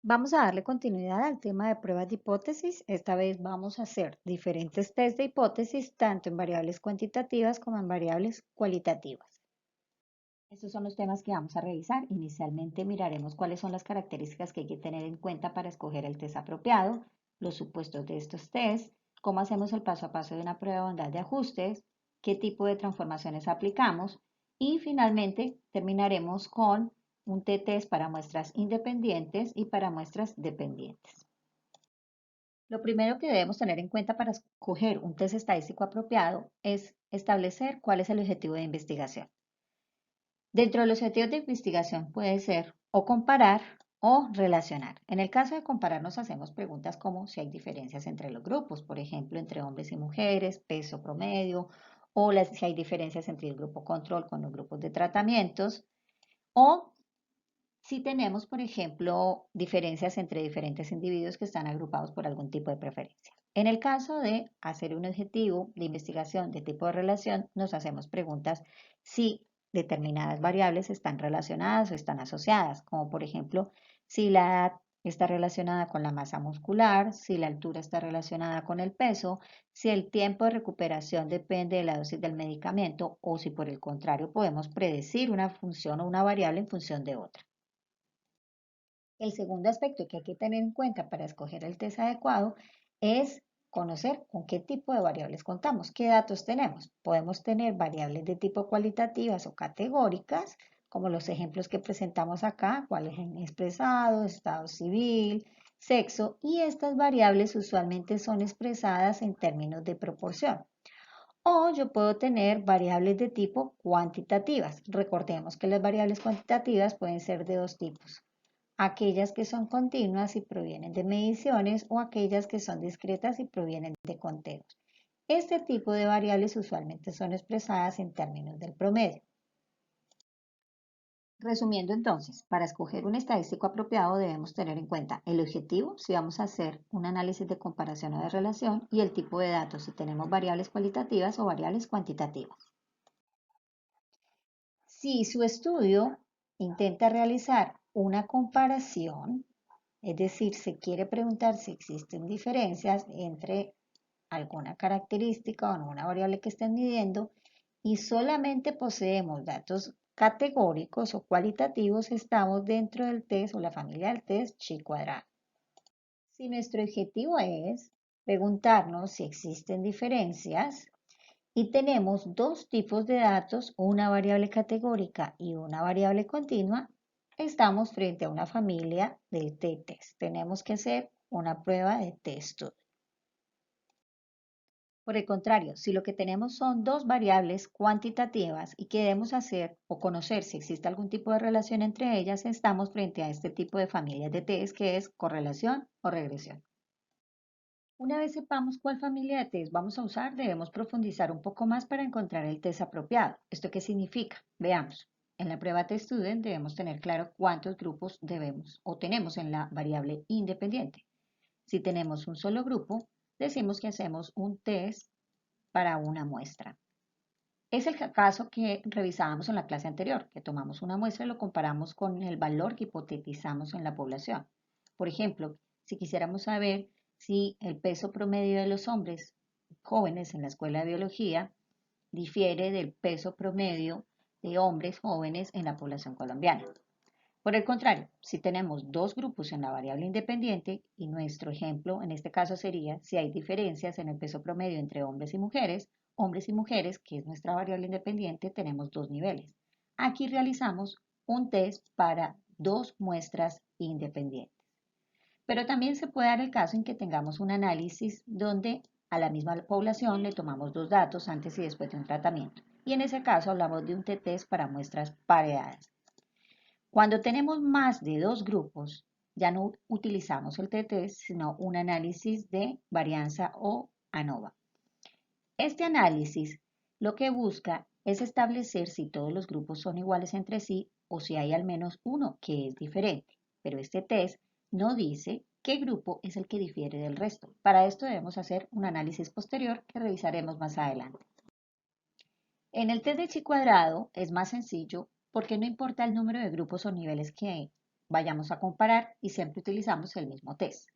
Vamos a darle continuidad al tema de pruebas de hipótesis. Esta vez vamos a hacer diferentes test de hipótesis, tanto en variables cuantitativas como en variables cualitativas. Estos son los temas que vamos a revisar. Inicialmente miraremos cuáles son las características que hay que tener en cuenta para escoger el test apropiado, los supuestos de estos tests, cómo hacemos el paso a paso de una prueba de bondad de ajustes, qué tipo de transformaciones aplicamos y finalmente terminaremos con un t-test para muestras independientes y para muestras dependientes. Lo primero que debemos tener en cuenta para escoger un test estadístico apropiado es establecer cuál es el objetivo de investigación. Dentro de los objetivos de investigación puede ser o comparar o relacionar. En el caso de comparar nos hacemos preguntas como si hay diferencias entre los grupos, por ejemplo, entre hombres y mujeres, peso promedio, o si hay diferencias entre el grupo control con los grupos de tratamientos, o si tenemos, por ejemplo, diferencias entre diferentes individuos que están agrupados por algún tipo de preferencia. En el caso de hacer un objetivo de investigación de tipo de relación, nos hacemos preguntas si determinadas variables están relacionadas o están asociadas, como por ejemplo, si la edad está relacionada con la masa muscular, si la altura está relacionada con el peso, si el tiempo de recuperación depende de la dosis del medicamento o si por el contrario podemos predecir una función o una variable en función de otra. El segundo aspecto que hay que tener en cuenta para escoger el test adecuado es conocer con qué tipo de variables contamos, qué datos tenemos. Podemos tener variables de tipo cualitativas o categóricas, como los ejemplos que presentamos acá, cuál es el expresado, estado civil, sexo, y estas variables usualmente son expresadas en términos de proporción. O yo puedo tener variables de tipo cuantitativas. Recordemos que las variables cuantitativas pueden ser de dos tipos: aquellas que son continuas y provienen de mediciones o aquellas que son discretas y provienen de conteos. Este tipo de variables usualmente son expresadas en términos del promedio. Resumiendo entonces, para escoger un estadístico apropiado debemos tener en cuenta el objetivo, si vamos a hacer un análisis de comparación o de relación, y el tipo de datos, si tenemos variables cualitativas o variables cuantitativas. Si su estudio intenta realizar una comparación, es decir, se quiere preguntar si existen diferencias entre alguna característica o alguna variable que estén midiendo y solamente poseemos datos categóricos o cualitativos, estamos dentro del test o la familia del test chi cuadrado. Si nuestro objetivo es preguntarnos si existen diferencias y tenemos dos tipos de datos, una variable categórica y una variable continua, estamos frente a una familia del t-test. Tenemos que hacer una prueba de test. Por el contrario, si lo que tenemos son dos variables cuantitativas y queremos hacer o conocer si existe algún tipo de relación entre ellas, estamos frente a este tipo de familias de test que es correlación o regresión. Una vez sepamos cuál familia de test vamos a usar, debemos profundizar un poco más para encontrar el test apropiado. ¿Esto qué significa? Veamos. En la prueba test student debemos tener claro cuántos grupos debemos o tenemos en la variable independiente. Si tenemos un solo grupo, decimos que hacemos un test para una muestra. Es el caso que revisábamos en la clase anterior, que tomamos una muestra y lo comparamos con el valor que hipotetizamos en la población. Por ejemplo, si quisiéramos saber si el peso promedio de los hombres jóvenes en la escuela de biología difiere del peso promedio de hombres jóvenes en la población colombiana. Por el contrario, si tenemos dos grupos en la variable independiente, y nuestro ejemplo en este caso sería si hay diferencias en el peso promedio entre hombres y mujeres, que es nuestra variable independiente, tenemos dos niveles. Aquí realizamos un test para dos muestras independientes. Pero también se puede dar el caso en que tengamos un análisis donde a la misma población le tomamos dos datos antes y después de un tratamiento. Y en ese caso hablamos de un t-test para muestras pareadas. Cuando tenemos más de dos grupos, ya no utilizamos el t-test, sino un análisis de varianza o ANOVA. Este análisis lo que busca es establecer si todos los grupos son iguales entre sí o si hay al menos uno que es diferente. Pero este test no dice qué grupo es el que difiere del resto. Para esto debemos hacer un análisis posterior que revisaremos más adelante. En el test de chi cuadrado es más sencillo porque no importa el número de grupos o niveles que vayamos a comparar y siempre utilizamos el mismo test.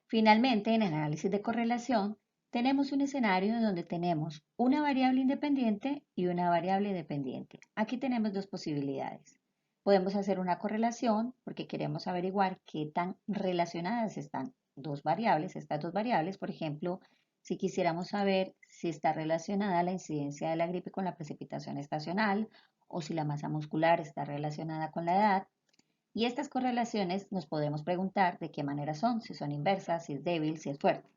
Finalmente, en el análisis de correlación, tenemos un escenario donde tenemos una variable independiente y una variable dependiente. Aquí tenemos dos posibilidades. Podemos hacer una correlación porque queremos averiguar qué tan relacionadas están estas dos variables. Por ejemplo, si quisiéramos saber si está relacionada la incidencia de la gripe con la precipitación estacional o si la masa muscular está relacionada con la edad. Y estas correlaciones nos podemos preguntar de qué manera son, si son inversas, si es débil, si es fuerte.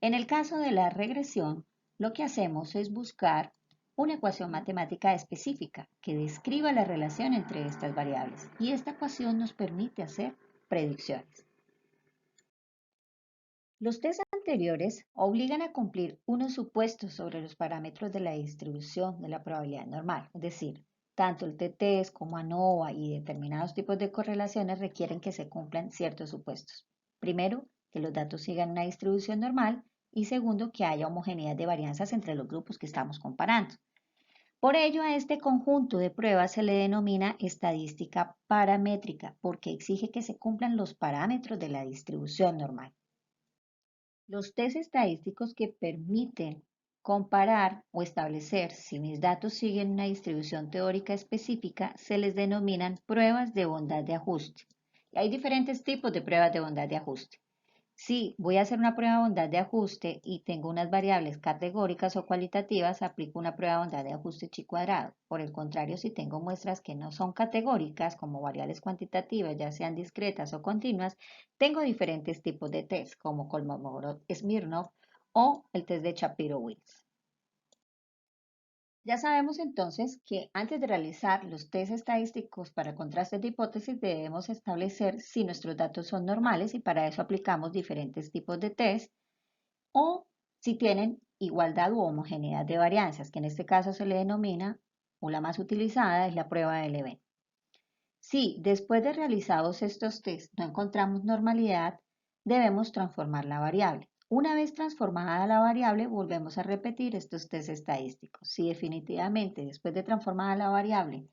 En el caso de la regresión, lo que hacemos es buscar una ecuación matemática específica que describa la relación entre estas variables y esta ecuación nos permite hacer predicciones. Los test anteriores obligan a cumplir unos supuestos sobre los parámetros de la distribución de la probabilidad normal, es decir, tanto el t-test como ANOVA y determinados tipos de correlaciones requieren que se cumplan ciertos supuestos. Primero, que los datos sigan una distribución normal y segundo, que haya homogeneidad de varianzas entre los grupos que estamos comparando. Por ello, a este conjunto de pruebas se le denomina estadística paramétrica porque exige que se cumplan los parámetros de la distribución normal. Los test estadísticos que permiten comparar o establecer si mis datos siguen una distribución teórica específica se les denominan pruebas de bondad de ajuste. Y hay diferentes tipos de pruebas de bondad de ajuste. Si voy a hacer una prueba de bondad de ajuste y tengo unas variables categóricas o cualitativas, aplico una prueba de bondad de ajuste chi cuadrado. Por el contrario, si tengo muestras que no son categóricas, como variables cuantitativas, ya sean discretas o continuas, tengo diferentes tipos de test, como Kolmogorov-Smirnov o el test de Shapiro-Wills. Ya sabemos entonces que antes de realizar los test estadísticos para contrastes de hipótesis debemos establecer si nuestros datos son normales y para eso aplicamos diferentes tipos de test o si tienen igualdad u homogeneidad de varianzas, que en este caso se le denomina, o la más utilizada, es la prueba de Leven. Si después de realizados estos test no encontramos normalidad, debemos transformar la variable. Una vez transformada la variable, volvemos a repetir estos test estadísticos. Si definitivamente después de transformada la variable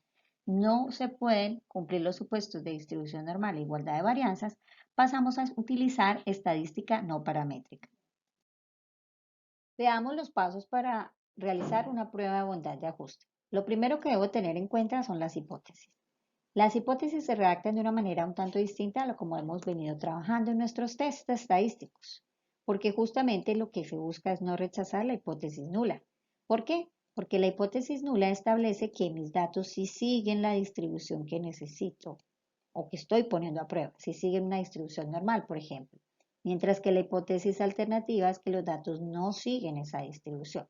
no se pueden cumplir los supuestos de distribución normal e igualdad de varianzas, pasamos a utilizar estadística no paramétrica. Veamos los pasos para realizar una prueba de bondad de ajuste. Lo primero que debo tener en cuenta son las hipótesis. Las hipótesis se redactan de una manera un tanto distinta a lo como hemos venido trabajando en nuestros test estadísticos, porque justamente lo que se busca es no rechazar la hipótesis nula. ¿Por qué? Porque la hipótesis nula establece que mis datos sí siguen la distribución que necesito o que estoy poniendo a prueba, si siguen una distribución normal, por ejemplo, mientras que la hipótesis alternativa es que los datos no siguen esa distribución.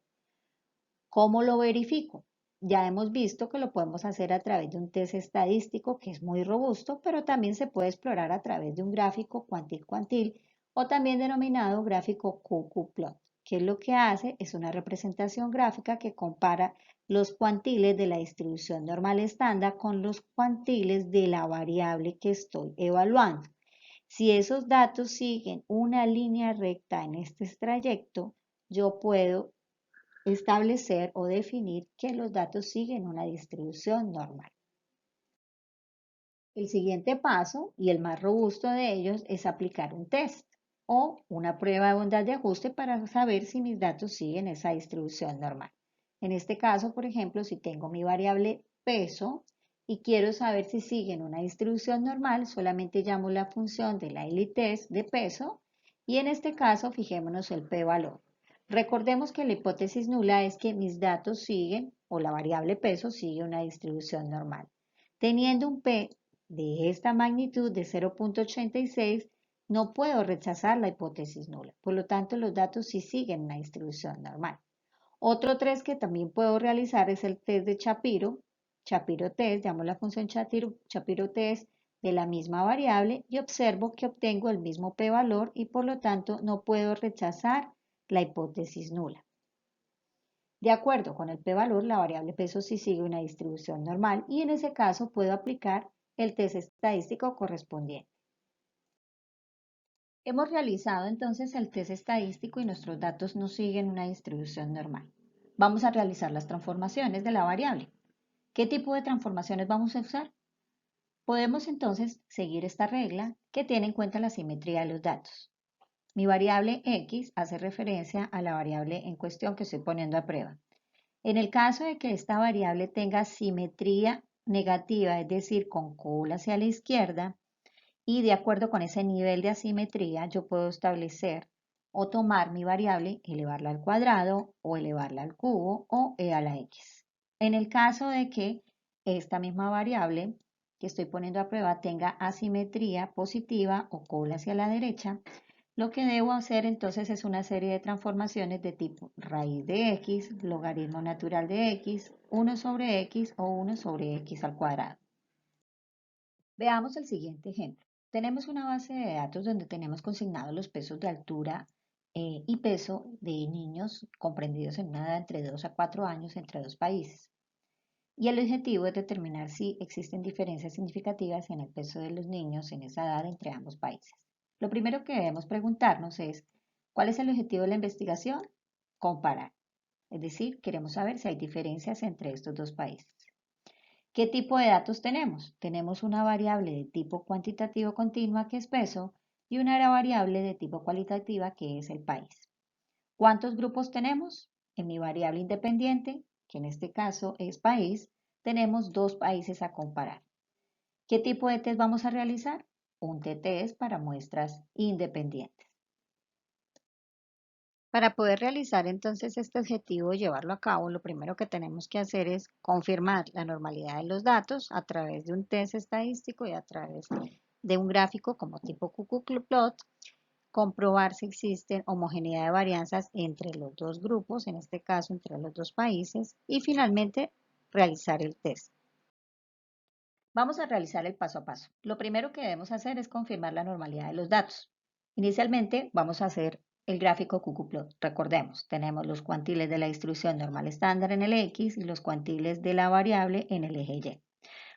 ¿Cómo lo verifico? Ya hemos visto que lo podemos hacer a través de un test estadístico que es muy robusto, pero también se puede explorar a través de un gráfico cuantil-cuantil o también denominado gráfico QQ-plot, que lo que hace es una representación gráfica que compara los cuantiles de la distribución normal estándar con los cuantiles de la variable que estoy evaluando. Si esos datos siguen una línea recta en este trayecto, yo puedo establecer o definir que los datos siguen una distribución normal. El siguiente paso, y el más robusto de ellos, es aplicar un test o una prueba de bondad de ajuste para saber si mis datos siguen esa distribución normal. En este caso, por ejemplo, si tengo mi variable peso y quiero saber si siguen una distribución normal, solamente llamo la función de la LITEST de peso y en este caso fijémonos el p-valor. Recordemos que la hipótesis nula es que mis datos siguen o la variable peso sigue una distribución normal. Teniendo un p de esta magnitud de 0.86, no puedo rechazar la hipótesis nula. Por lo tanto, los datos sí siguen una distribución normal. Otro test que también puedo realizar es el test de Shapiro. Shapiro test, llamo la función Shapiro test de la misma variable y observo que obtengo el mismo p-valor y por lo tanto no puedo rechazar la hipótesis nula. De acuerdo con el p-valor, la variable peso sí sigue una distribución normal y en ese caso puedo aplicar el test estadístico correspondiente. Hemos realizado entonces el test estadístico y nuestros datos no siguen una distribución normal. Vamos a realizar las transformaciones de la variable. ¿Qué tipo de transformaciones vamos a usar? Podemos entonces seguir esta regla que tiene en cuenta la simetría de los datos. Mi variable x hace referencia a la variable en cuestión que estoy poniendo a prueba. En el caso de que esta variable tenga simetría negativa, es decir, con cola hacia la izquierda, y de acuerdo con ese nivel de asimetría, yo puedo establecer o tomar mi variable, elevarla al cuadrado o elevarla al cubo o e a la x. En el caso de que esta misma variable que estoy poniendo a prueba tenga asimetría positiva o cola hacia la derecha, lo que debo hacer entonces es una serie de transformaciones de tipo raíz de x, logaritmo natural de x, 1 sobre x o 1 sobre x al cuadrado. Veamos el siguiente ejemplo. Tenemos una base de datos donde tenemos consignados los pesos de altura y peso de niños comprendidos en una edad entre 2 a 4 años entre dos países. Y el objetivo es determinar si existen diferencias significativas en el peso de los niños en esa edad entre ambos países. Lo primero que debemos preguntarnos es, ¿cuál es el objetivo de la investigación? Comparar. Es decir, queremos saber si hay diferencias entre estos dos países. ¿Qué tipo de datos tenemos? Tenemos una variable de tipo cuantitativo continua que es peso y una variable de tipo cualitativa que es el país. ¿Cuántos grupos tenemos? En mi variable independiente, que en este caso es país, tenemos dos países a comparar. ¿Qué tipo de test vamos a realizar? Un t-test para muestras independientes. Para poder realizar entonces este objetivo y llevarlo a cabo, lo primero que tenemos que hacer es confirmar la normalidad de los datos a través de un test estadístico y a través de un gráfico como tipo QQPlot, comprobar si existe homogeneidad de varianzas entre los dos grupos, en este caso entre los dos países, y finalmente realizar el test. Vamos a realizar el paso a paso. Lo primero que debemos hacer es confirmar la normalidad de los datos. Inicialmente vamos a hacer el gráfico QQPlot. Recordemos, tenemos los cuantiles de la distribución normal estándar en el X y los cuantiles de la variable en el eje Y.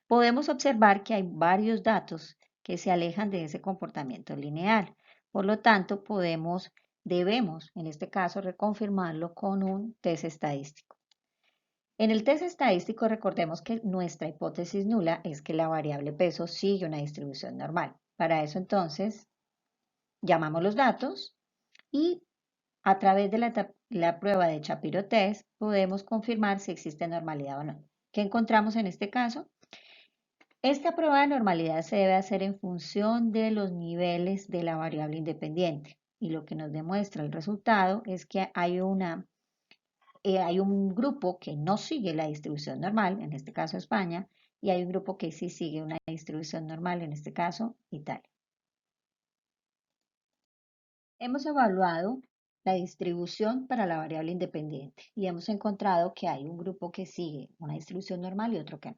Podemos observar que hay varios datos que se alejan de ese comportamiento lineal. Por lo tanto, debemos, en este caso, reconfirmarlo con un test estadístico. En el test estadístico, recordemos que nuestra hipótesis nula es que la variable peso sigue una distribución normal. Para eso, entonces, llamamos los datos y a través de la prueba de Shapiro-Test podemos confirmar si existe normalidad o no. ¿Qué encontramos en este caso? Esta prueba de normalidad se debe hacer en función de los niveles de la variable independiente y lo que nos demuestra el resultado es que hay un grupo que no sigue la distribución normal, en este caso España, y hay un grupo que sí sigue una distribución normal, en este caso Italia. Hemos evaluado la distribución para la variable independiente y hemos encontrado que hay un grupo que sigue una distribución normal y otro que no.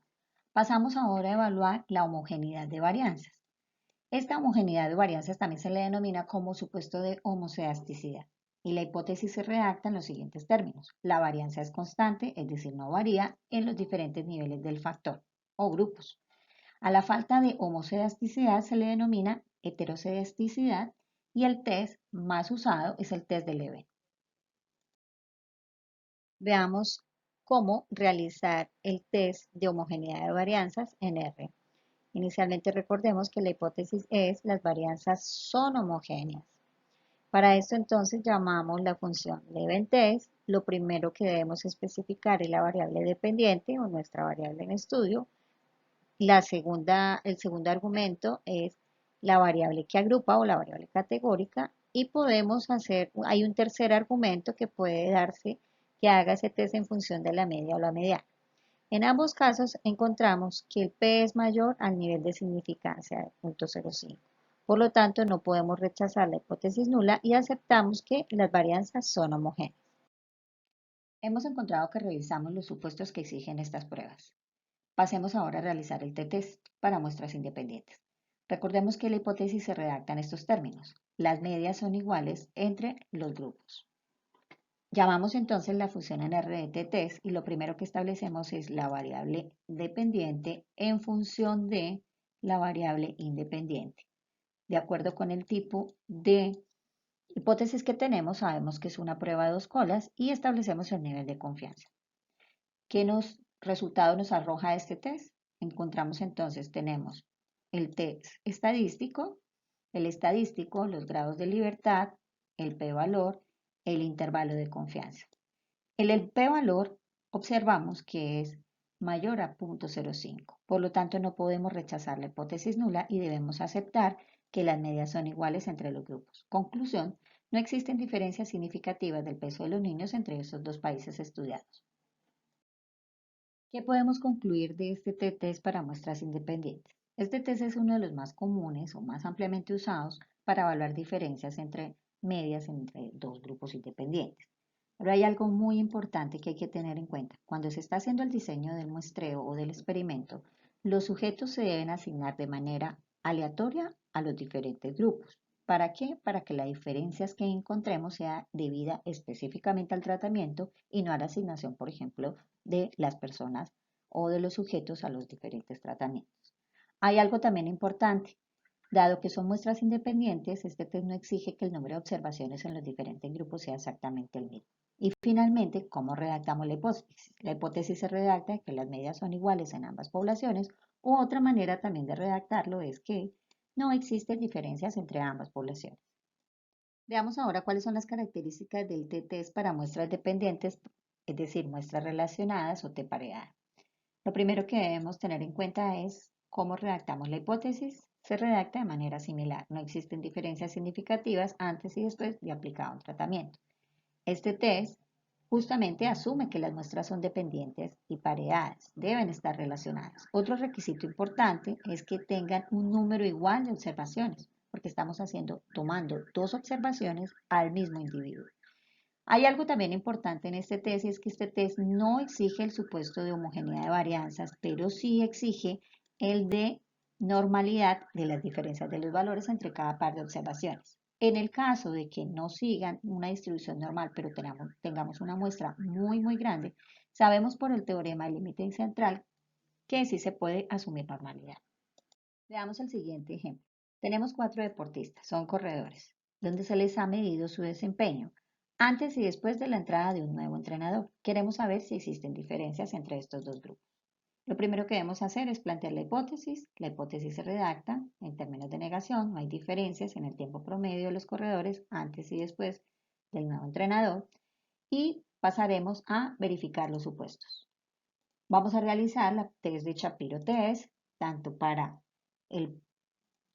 Pasamos ahora a evaluar la homogeneidad de varianzas. Esta homogeneidad de varianzas también se le denomina como supuesto de homocedasticidad y la hipótesis se redacta en los siguientes términos. La varianza es constante, es decir, no varía en los diferentes niveles del factor o grupos. A la falta de homocedasticidad se le denomina heterocedasticidad y el test más usado es el test de Leven. Veamos cómo realizar el test de homogeneidad de varianzas en R. Inicialmente recordemos que la hipótesis es las varianzas son homogéneas. Para esto entonces llamamos la función LevenTest. Lo primero que debemos especificar es la variable dependiente o nuestra variable en estudio. El segundo argumento es la variable que agrupa o la variable categórica y hay un tercer argumento que puede darse que haga ese test en función de la media o la mediana. En ambos casos encontramos que el P es mayor al nivel de significancia de 0.05. Por lo tanto, no podemos rechazar la hipótesis nula y aceptamos que las varianzas son homogéneas. Hemos encontrado que revisamos los supuestos que exigen estas pruebas. Pasemos ahora a realizar el t-test para muestras independientes. Recordemos que la hipótesis se redacta en estos términos. Las medias son iguales entre los grupos. Llamamos entonces la función NR de test y lo primero que establecemos es la variable dependiente en función de la variable independiente. De acuerdo con el tipo de hipótesis que tenemos, sabemos que es una prueba de dos colas y establecemos el nivel de confianza. ¿Qué resultado nos arroja este test? Encontramos entonces, tenemos el test estadístico, los grados de libertad, el p-valor, el intervalo de confianza. El p-valor observamos que es mayor a 0.05, por lo tanto no podemos rechazar la hipótesis nula y debemos aceptar que las medias son iguales entre los grupos. Conclusión, no existen diferencias significativas del peso de los niños entre estos dos países estudiados. ¿Qué podemos concluir de este test para muestras independientes? Este test es uno de los más comunes o más ampliamente usados para evaluar diferencias entre medias entre dos grupos independientes. Pero hay algo muy importante que hay que tener en cuenta. Cuando se está haciendo el diseño del muestreo o del experimento, los sujetos se deben asignar de manera aleatoria a los diferentes grupos. ¿Para qué? Para que las diferencias que encontremos sea debida específicamente al tratamiento y no a la asignación, por ejemplo, de las personas o de los sujetos a los diferentes tratamientos. Hay algo también importante. Dado que son muestras independientes, este test no exige que el número de observaciones en los diferentes grupos sea exactamente el mismo. Y finalmente, ¿cómo redactamos la hipótesis? La hipótesis se redacta que las medias son iguales en ambas poblaciones, u otra manera también de redactarlo es que no existen diferencias entre ambas poblaciones. Veamos ahora cuáles son las características del t-test para muestras dependientes, es decir, muestras relacionadas o t-pareadas. Lo primero que debemos tener en cuenta es cómo redactamos la hipótesis. Se redacta de manera similar. No existen diferencias significativas antes y después de aplicado un tratamiento. Este test justamente asume que las muestras son dependientes y pareadas, deben estar relacionadas. Otro requisito importante es que tengan un número igual de observaciones, porque estamos tomando dos observaciones al mismo individuo. Hay algo también importante en este test y es que este test no exige el supuesto de homogeneidad de varianzas, pero sí exige el de normalidad de las diferencias de los valores entre cada par de observaciones. En el caso de que no sigan una distribución normal, pero tengamos una muestra muy grande, sabemos por el teorema del límite central que sí se puede asumir normalidad. Veamos el siguiente ejemplo. Tenemos 4 deportistas, son corredores, donde se les ha medido su desempeño antes y después de la entrada de un nuevo entrenador. Queremos saber si existen diferencias entre estos dos grupos. Lo primero que debemos hacer es plantear la hipótesis. La hipótesis se redacta en términos de negación. No hay diferencias en el tiempo promedio de los corredores antes y después del nuevo entrenador. Y pasaremos a verificar los supuestos. Vamos a realizar la test de Shapiro-Test, tanto para el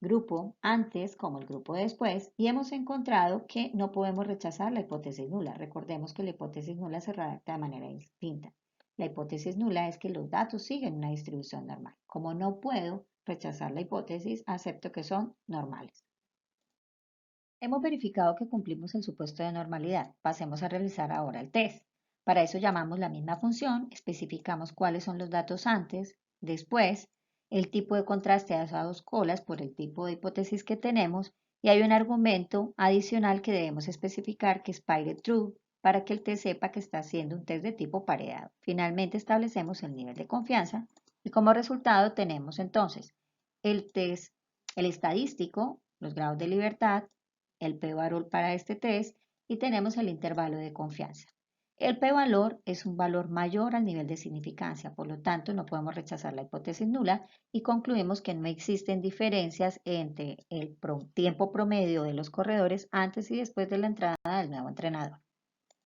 grupo antes como el grupo después, y hemos encontrado que no podemos rechazar la hipótesis nula. Recordemos que la hipótesis nula se redacta de manera distinta. La hipótesis nula es que los datos siguen una distribución normal. Como no puedo rechazar la hipótesis, acepto que son normales. Hemos verificado que cumplimos el supuesto de normalidad. Pasemos a realizar ahora el test. Para eso llamamos la misma función, especificamos cuáles son los datos antes, después, el tipo de contraste a esas dos colas por el tipo de hipótesis que tenemos y hay un argumento adicional que debemos especificar que es true para que el test sepa que está haciendo un test de tipo pareado. Finalmente establecemos el nivel de confianza y como resultado tenemos entonces el test, el estadístico, los grados de libertad, el p-valor para este test y tenemos el intervalo de confianza. El p-valor es un valor mayor al nivel de significancia, por lo tanto no podemos rechazar la hipótesis nula y concluimos que no existen diferencias entre el tiempo promedio de los corredores antes y después de la entrada del nuevo entrenador.